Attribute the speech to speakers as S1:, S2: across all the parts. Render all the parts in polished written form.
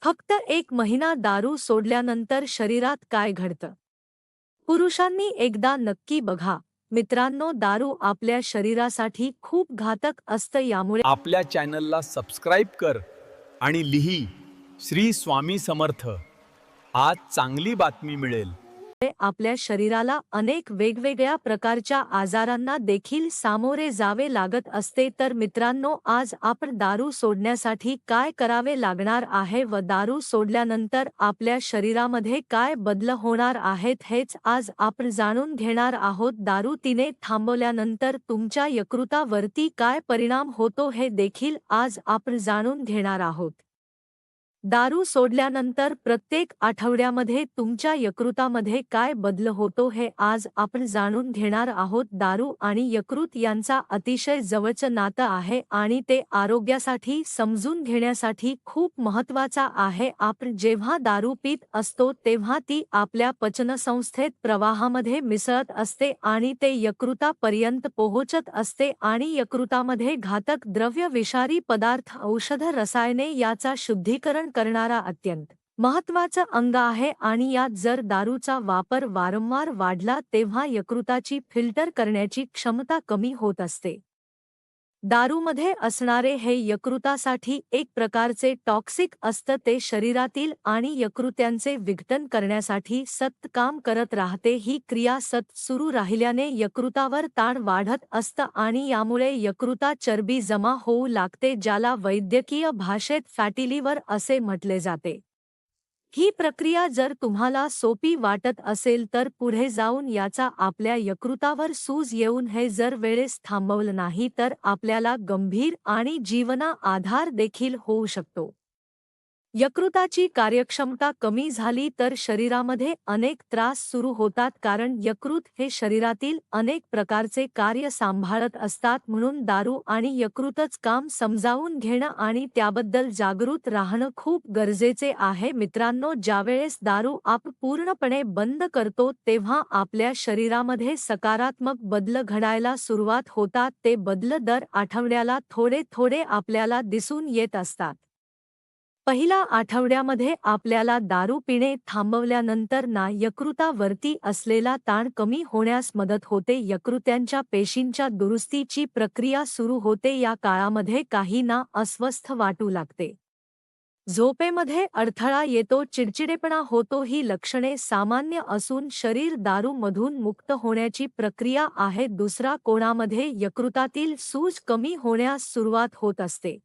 S1: फक्त 1 महिना दारू सोडल्यानंतर शरीरात काय घडतं? पुरुषांनी एकदा नक्की बघा. मित्रांनो, दारू आपल्या शरीरासाठी खूप घातक असतं. यामुळे
S2: आपल्या चॅनलला सबस्क्राईब कर आणि लिही श्री स्वामी समर्थ. आज चांगली बातमी मिळेल.
S1: आपल्या शरीराला अनेक वेगवेगळ्या प्रकारच्या आजारांना देखील सामोरे जावे लागत असते. तर मित्रांनो, आज आपण दारू सोडण्यासाठी काय करावे लागणार आहे व दारू सोडल्यानंतर आपल्या शरीरामध्ये काय बदल होणार आहेत हेच आज आपण जाणून घेणार आहोत. दारू तिने थांबवल्यानंतर तुमच्या यकृतावरती काय परिणाम होतो हे देखील आज आपण जाणून घेणार आहोत. दारू सोडल्यानंतर प्रत्येक आठवड्यामध्ये तुमच्या यकृतामध्ये काय बदल होतो हे आज आपण जाणून घेणार आहोत. दारू आणि यकृत यांचा अतिशय जवळचं नातं आहे आणि ते आरोग्यासाठी समजून घेण्यासाठी खूप महत्त्वाचा आहे. आपण जेव्हा दारू पीत असतो तेव्हा ती आपल्या पचनसंस्थेत प्रवाहामध्ये मिसळत असते आणि ते यकृतापर्यंत पोहोचत असते आणि यकृतामध्ये घातक द्रव्य, विषारी पदार्थ, औषध, रसायने याचा शुद्धीकरण करणारा अत्यंत महत्त्वाचं अंग आहे. आणि यात जर दारूचा वापर वारंवार वाढला तेव्हा यकृताची फिल्टर करण्याची क्षमता कमी होत असते. दारूमध्ये असणारे हे यकृतासाठी एक प्रकारचे टॉक्सिक असतं. ते शरीरातील आणि यकृत्यांचे विघटन करण्यासाठी सतत काम करत राहते. ही क्रिया सतत सुरू राहिल्याने यकृतावर ताण वाढत असतं आणि यामुळे यकृतात चरबी जमा होऊ लागते, ज्याला वैद्यकीय भाषेत फॅटी लिव्हर असे म्हटले जाते. ही प्रक्रिया जर तुम्हाला सोपी वाटत असेल तर पुढे जाऊन याचा आपल्या यकृतावर सूज येऊन हे जर वेळेस थांबवलं नाही तर आपल्याला गंभीर आणि जीवना आधार देखील होऊ शकतो. यकृताची कार्यक्षमता कमी झाली तर शरीरामध्ये अनेक त्रास सुरू होतात, कारण यकृत हे शरीरातील अनेक प्रकारचे कार्य सांभाळत असतात. म्हणून दारू आणि यकृतच काम समजावून घेणं आणि त्याबद्दल जागरूक राहणं खूप गरजेचे आहे. मित्रांनो, ज्यावेळेस दारू आपण पूर्णपणे बंद करतो तेव्हा आपल्या शरीरामध्ये सकारात्मक बदल घडायला सुरुवात होतात. ते बदल दर आठवड्याला थोडे थोडे आपल्याला दिसून येत असतात. पहिल्या आठवड्यामध्ये आपल्याला दारू पिणे थांबवल्यानंतर यकृतावरती असलेला ताण कमी होण्यास मदत होते. यकृत्यांच्या पेशींच्या दुरुस्तीची प्रक्रिया सुरू होते. या काळामध्ये काहींना अस्वस्थ वाटू लागते, झोपेमध्ये अडथळा येतो, चिडचिडेपणा होतो. ही लक्षणे सामान्य असून शरीर दारूमधून मुक्त होण्याची प्रक्रिया आहे. दुसरा कोणामध्ये यकृतातील सूज कमी होण्यास सुरुवात होत असते.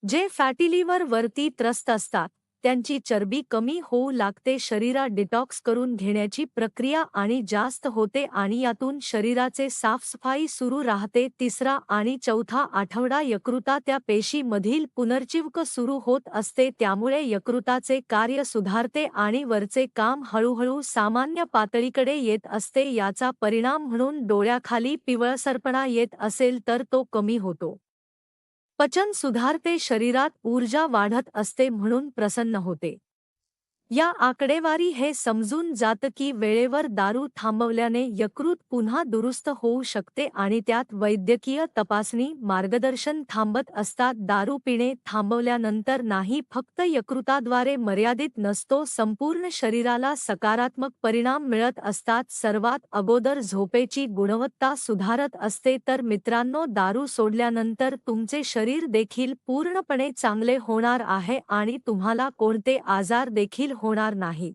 S1: जे फॅटी लिव्हर वरती त्रस्त असतात त्यांची चरबी कमी होऊ लागते. शरीरात डिटॉक्स करून घेण्याची प्रक्रिया आणि जास्त होते आणि यातून शरीराचे साफसफाई सुरू राहते. तिसरा आणि चौथा आठवडा यकृताच्या पेशीमधील पुनर्जीवक सुरू होत असते, त्यामुळे यकृताचे कार्य सुधारते आणि वरचे काम हळूहळू सामान्य पातळीकडे येत असते. याचा परिणाम म्हणून डोळ्याखाली पिवळसरपणा येत असेल तर तो कमी होतो. पचन सुधारते, शरीरात ऊर्जा वाढत असते म्हणून प्रसन्न होते. या आकडेवारी हे समजून जातं की वेळेवर दारू थांबवल्याने यकृत पुन्हा दुरुस्त होऊ शकते आणि त्यात वैद्यकीय तपासणी, मार्गदर्शन थांबत असतात. दारू पिणे थांबवल्यानंतर नाही फक्त यकृताद्वारे मर्यादित नसतो, संपूर्ण शरीराला सकारात्मक परिणाम मिळत असतात. सर्वात अगोदर झोपेची गुणवत्ता सुधारत असते. तर मित्रांनो, दारू सोडल्यानंतर तुमचे शरीर देखील पूर्णपणे चांगले होणार आहे आणि तुम्हाला कोणते आजार देखील होणार नाहीत.